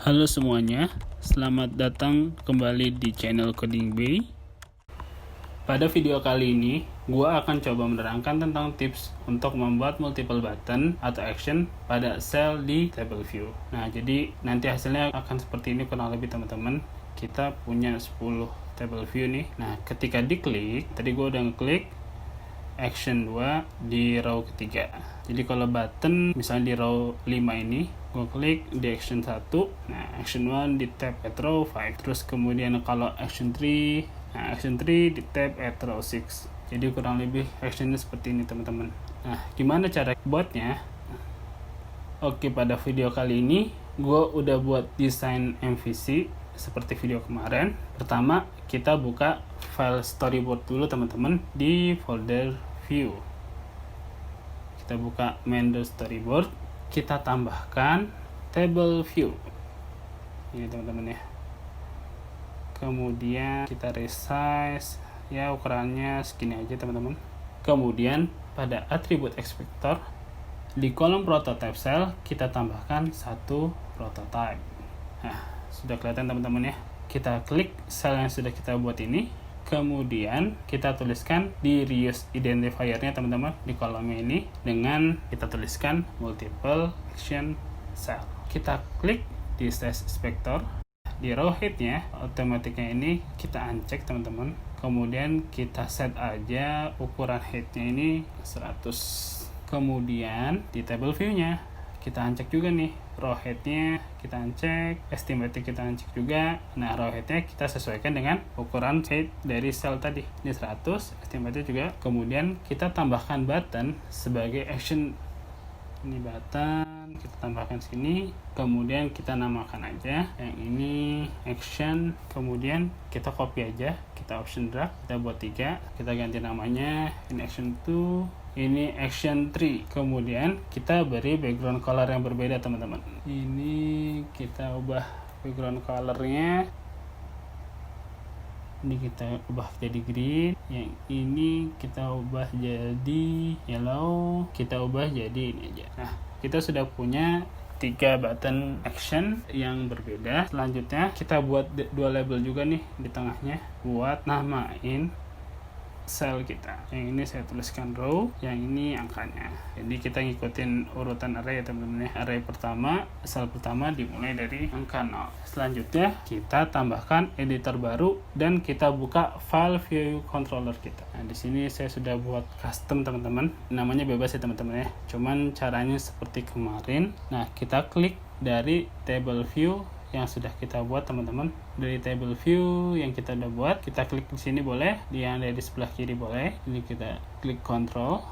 Halo semuanya, selamat datang kembali di channel Coding Bay. Pada video kali ini, gue akan coba menerangkan tentang tips untuk membuat multiple button atau action pada sel di table view. Nah, jadi nanti hasilnya akan seperti ini kurang lebih teman-teman. Kita punya 10 table view nih. Nah, ketika diklik, tadi gue udah ngeklik action 2 di row ketiga. Jadi kalau button misalnya di row 5 ini, gue klik di action 1, nah action 1 di tab at row 5. Terus kemudian kalau action 3, nah action 3 di tab at row 6. Jadi kurang lebih actionnya seperti ini teman-teman. Nah, gimana cara buatnya? Oke, pada video kali ini gue udah buat desain MVC seperti video kemarin. Pertama, kita buka file storyboard dulu teman-teman di folder view. Kita buka main.storyboard, kita tambahkan table view. Ini teman-teman ya. Kemudian kita resize, ya ukurannya segini aja teman-teman. Kemudian pada atribut expector, di kolom prototype cell kita tambahkan satu prototype. Nah, sudah kelihatan teman-teman ya. Kita klik sel yang sudah kita buat ini. Kemudian kita tuliskan di reuse identifier-nya teman-teman di kolomnya ini dengan kita tuliskan multiple action cell. Kita klik di size inspector. Di row head-nya, otomatiknya ini kita uncheck teman-teman. Kemudian kita set aja ukuran head-nya ini 100. Kemudian di table view-nya kita uncheck juga nih, row head-nya kita uncheck, estimate kita uncheck juga. Nah, row head-nya kita sesuaikan dengan ukuran head dari sel tadi. Ini 100, estimate juga. Kemudian kita tambahkan button sebagai action. Ini button, kita tambahkan sini. Kemudian kita namakan aja yang ini action. Kemudian kita copy aja, kita option drag, kita buat 3, kita ganti namanya ini action 2, ini action 3. Kemudian kita beri background color yang berbeda teman-teman. Ini kita ubah background colornya, ini kita ubah jadi green, yang ini kita ubah jadi yellow, kita ubah jadi ini aja. Nah, kita sudah punya 3 button action yang berbeda. Selanjutnya kita buat 2 label juga nih di tengahnya, buat namain sel kita. Yang ini saya tuliskan row, yang ini angkanya. Jadi kita ngikutin urutan array ya teman-teman ya. Array pertama, sel pertama dimulai dari angka 0. Selanjutnya kita tambahkan editor baru dan kita buka file view controller kita. Nah, di sini saya sudah buat custom teman-teman. Namanya bebas ya teman-teman ya. Cuman caranya seperti kemarin. Nah, kita klik dari table view yang sudah kita buat teman-teman. Dari table view yang kita udah buat, kita klik di sini boleh, di yang ada di sebelah kiri boleh. Ini kita klik control,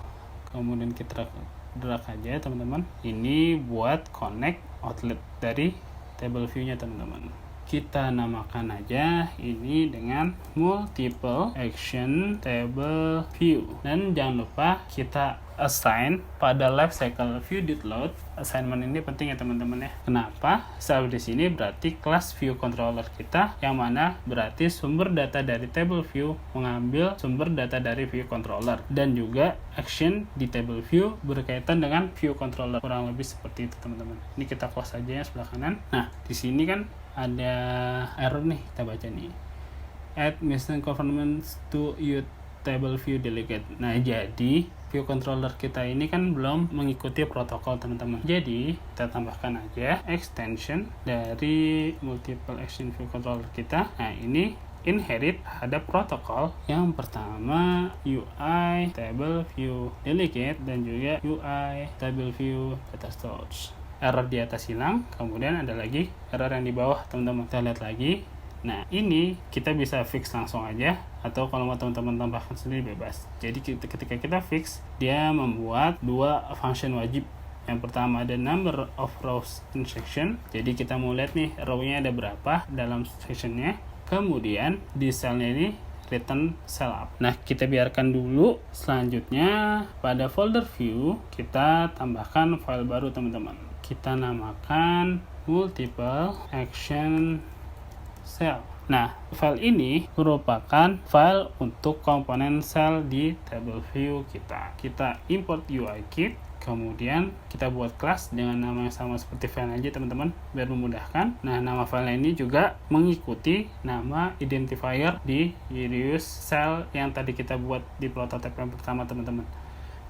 kemudian kita drag aja teman-teman. Ini buat connect outlet dari table view-nya teman-teman. Kita namakan aja ini dengan multiple action table view. Dan jangan lupa kita assign pada life cycle view did load. Assignment ini penting ya teman-teman ya. Kenapa? Sel di sini berarti kelas view controller kita, yang mana berarti sumber data dari table view mengambil sumber data dari view controller, dan juga action di table view berkaitan dengan view controller. Kurang lebih seperti itu teman-teman. Ini kita close aja ya sebelah kanan. Nah, di sini kan ada error nih, kita baca nih, add missing conformance to your table view delegate. Nah, jadi view controller kita ini kan belum mengikuti protokol teman-teman. Jadi kita tambahkan aja extension dari multiple action view controller kita. Nah, ini inherit ada protokol yang pertama UI table view delegate dan juga UI table view data storage. Error di atas hilang, kemudian ada lagi error yang di bawah teman-teman. Kita lihat lagi. Nah, ini kita bisa fix langsung aja, atau kalau mau teman-teman tambahkan sendiri bebas. Jadi ketika kita fix, dia membuat 2 function wajib. Yang pertama ada number of rows in section. Jadi kita mau lihat nih row-nya ada berapa dalam sectionnya. Kemudian di selnya ini return cell up. Nah, kita biarkan dulu. Selanjutnya pada folder view kita tambahkan file baru teman-teman. Kita namakan multiple action cell. Nah, file ini merupakan file untuk komponen sel di table view kita. Kita import UI kit, Kemudian kita buat kelas dengan nama yang sama seperti file aja teman-teman, biar memudahkan. Nah, nama file ini juga mengikuti nama identifier di reuse cell yang tadi kita buat di prototipe yang pertama teman-teman.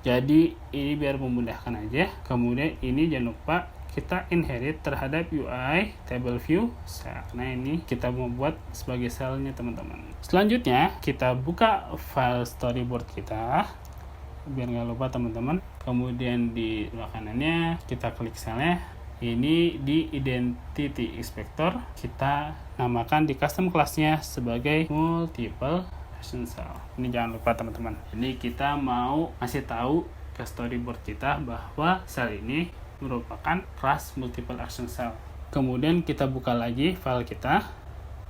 Jadi ini biar memudahkan aja. Kemudian ini jangan lupa kita inherit terhadap UI table view cell. Nah, ini kita mau buat sebagai cellnya teman-teman. Selanjutnya kita buka file storyboard kita, biar nggak lupa teman-teman. Kemudian di sebelah kanannya kita klik selnya. Ini di identity inspector kita namakan di custom classnya sebagai multiple action cell. Ini jangan lupa teman-teman. Ini kita mau kasih tahu ke storyboard kita bahwa cell ini merupakan kelas multiple action cell. Kemudian kita buka lagi file kita.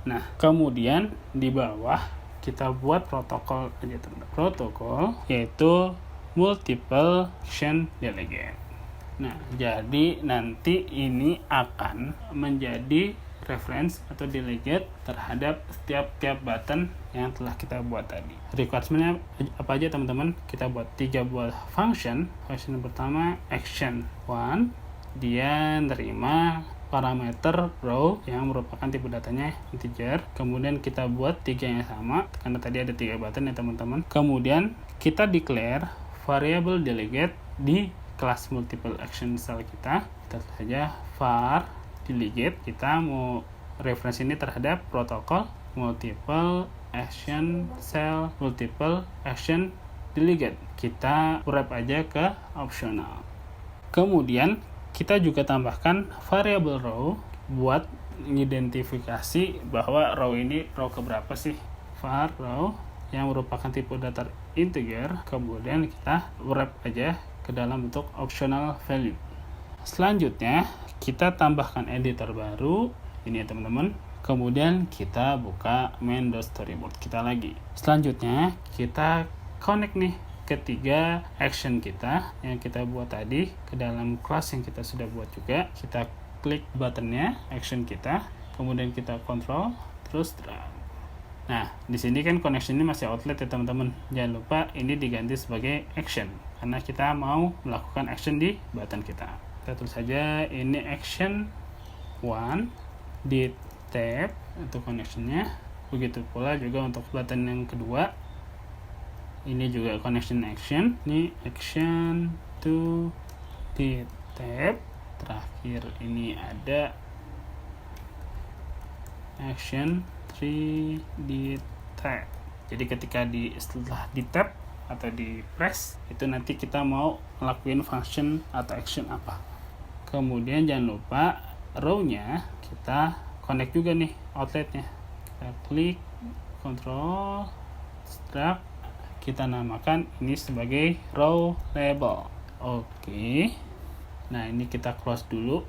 Nah, kemudian di bawah kita buat protokol aja teman-teman. Protokol yaitu multiple action delegate. Nah, jadi nanti ini akan menjadi reference atau delegate terhadap setiap button yang telah kita buat tadi. Requirement-nya apa aja teman-teman? Kita buat 3 buah function. Function pertama action 1, dia nerima parameter row yang merupakan tipe datanya integer. Kemudian kita buat 3 yang sama karena tadi ada 3 button ya teman-teman. Kemudian kita declare variable delegate di kelas multiple action cell kita. Kita saja var delegate. Kita mau referensi ini terhadap protokol multiple action cell multiple action delegate. Kita wrap aja ke optional. Kemudian kita juga tambahkan variable row buat mengidentifikasi bahwa row ini row keberapa sih. Var row yang merupakan tipe data integer, kemudian kita wrap aja ke dalam bentuk optional value. Selanjutnya kita tambahkan editor baru ini ya teman-teman. Kemudian kita buka main.storyboard kita lagi. Selanjutnya kita connect nih ketiga action kita yang kita buat tadi ke dalam kelas yang kita sudah buat juga. Kita klik buttonnya action kita, kemudian kita control terus drag. Nah, di sini kan connection ini masih outlet ya teman-teman. Jangan lupa ini diganti sebagai action karena kita mau melakukan action di button kita. Kita tulis saja ini action 1 di tab untuk connectionnya. Begitu pula juga untuk button yang kedua. Ini juga connection action. Ini action 2 di tab. Terakhir ini ada action 3 di tab. Jadi ketika setelah di tab atau di press itu nanti kita mau ngelakuin function atau action apa. Kemudian jangan lupa row-nya kita connect juga nih outletnya. Kita klik control drag, kita namakan ini sebagai row label. Oke. Nah, ini kita close dulu.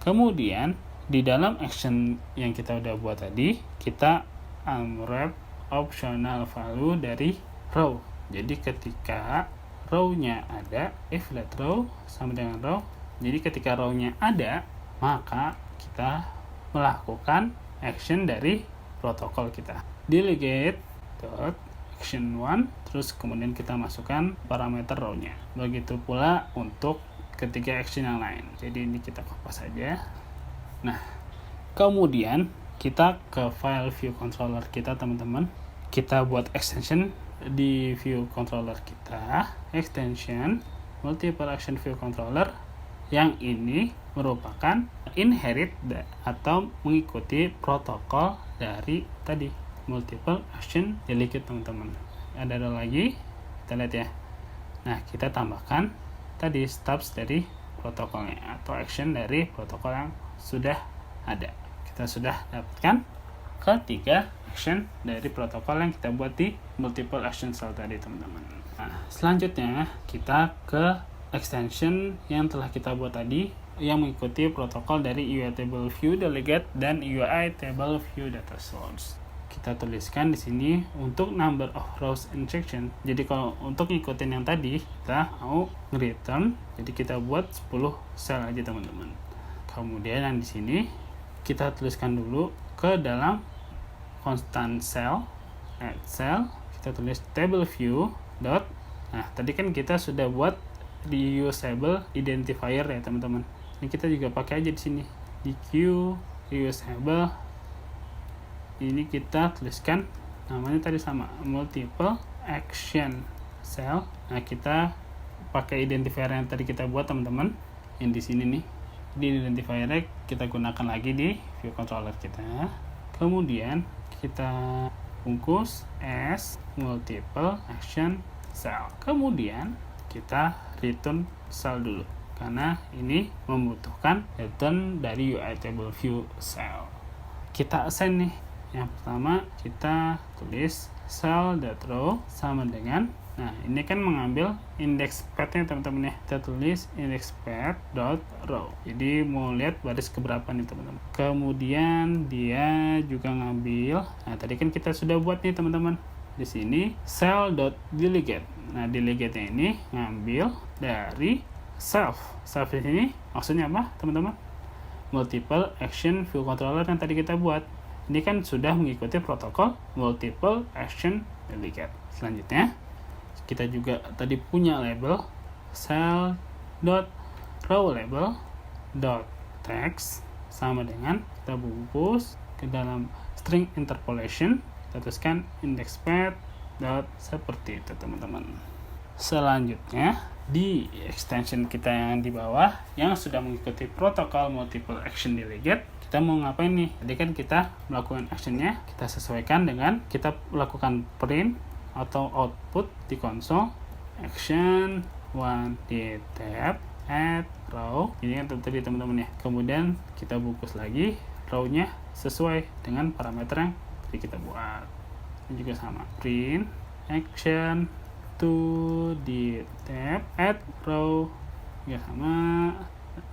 Kemudian di dalam action yang kita udah buat tadi, kita unwrap optional value dari row. Jadi ketika row-nya ada, if let row sama dengan row. Jadi ketika row-nya ada, maka kita melakukan action dari protokol kita. Delegate dot action 1, terus kemudian kita masukkan parameter row-nya. Begitu pula untuk ketiga action yang lain. Jadi ini kita copy saja. Nah, kemudian kita ke file view controller kita teman-teman. Kita buat extension di view controller kita, extension multiple action view controller yang ini merupakan inherit atau mengikuti protokol dari tadi multiple action delegate teman-teman. Ada lagi, kita lihat ya. Nah, kita tambahkan tadi stubs dari protokolnya atau action dari protokol yang sudah ada. Kita sudah dapatkan ketiga action dari protokol yang kita buat di multiple action cell tadi teman-teman. Nah, selanjutnya kita ke extension yang telah kita buat tadi yang mengikuti protokol dari UI table view delegate dan UI table view data source. Kita tuliskan di sini untuk number of rows in section. Jadi kalau untuk ngikutin yang tadi kita mau return, jadi kita buat 10 cell aja teman-teman. Kemudian yang di sini kita tuliskan dulu ke dalam constant cell, add cell, kita tulis table view dot. Nah, tadi kan kita sudah buat reusable identifier ya teman-teman. Ini kita juga pakai aja di sini di Q reusable. Ini kita tuliskan namanya tadi sama, multiple action cell. Nah, kita pakai identifier yang tadi kita buat teman-teman, yang di sini nih. Di identifier kita gunakan lagi di view controller kita. Kemudian kita bungkus as multiple action cell. Kemudian kita return cell dulu, karena ini membutuhkan return dari UI table view cell. Kita assign nih. Yang pertama kita tulis cell.row sama dengan, nah ini kan mengambil index path-nya teman-teman ya. Kita tulis index path.row. Jadi mau lihat baris keberapa nih teman-teman. Kemudian dia juga ngambil, nah tadi kan kita sudah buat nih teman-teman. Di sini cell.delegate. Nah, delegate-nya ini ngambil dari self. Self di sini maksudnya apa, teman-teman? Multiple action view controller yang tadi kita buat. Ini kan sudah mengikuti protokol multiple action delegate. Selanjutnya, kita juga tadi punya label cell.row label .text sama dengan kita bungkus ke dalam string interpolation. Kita tuliskan index path seperti itu teman-teman. Selanjutnya di extension kita yang di bawah yang sudah mengikuti protokol multiple action delegate, kita mau ngapain nih? Jadi kan kita melakukan actionnya, kita sesuaikan dengan kita melakukan print atau output di konsol action one di tab add row. Ini kan tadi teman-teman ya. Kemudian kita bungkus lagi row-nya sesuai dengan parameter yang tadi kita buat. Ini juga sama, print action to di tab add row ya sama.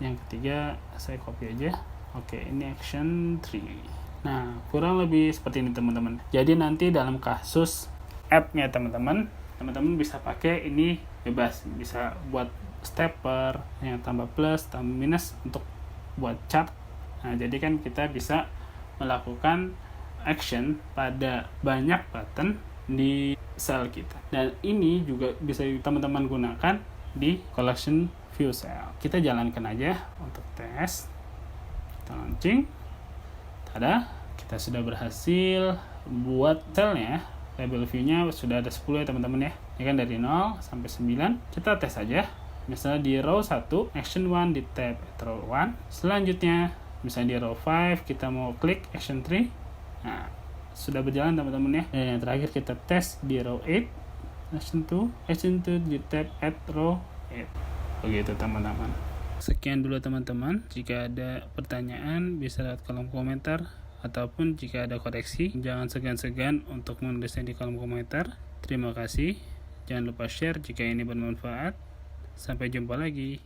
Yang ketiga saya copy aja. Oke, ini action 3. Nah, kurang lebih seperti ini teman-teman. Jadi nanti dalam kasus app-nya teman-teman bisa pakai ini bebas, bisa buat stepper yang tambah plus, tambah minus untuk buat chart. Nah, jadi kan kita bisa melakukan action pada banyak button di cell kita. Dan ini juga bisa teman-teman gunakan di collection view cell. Kita jalankan aja untuk tes. Kita launching. Tada, kita sudah berhasil buat cellnya. Label view-nya sudah ada 10 ya teman-teman ya. Ini kan dari 0 sampai 9. Kita tes aja. Misalnya di row 1, action 1 di tab row 1. Selanjutnya, misalnya di row 5 kita mau klik action 3. Nah, sudah berjalan teman-teman ya. Dan yang terakhir kita tes di row 8, action 2 di tab add row 8. Begitu teman-teman. Sekian dulu teman-teman. Jika ada pertanyaan bisa lihat kolom komentar, ataupun jika ada koreksi jangan segan-segan untuk menulisnya di kolom komentar. Terima kasih. Jangan lupa share jika ini bermanfaat. Sampai jumpa lagi.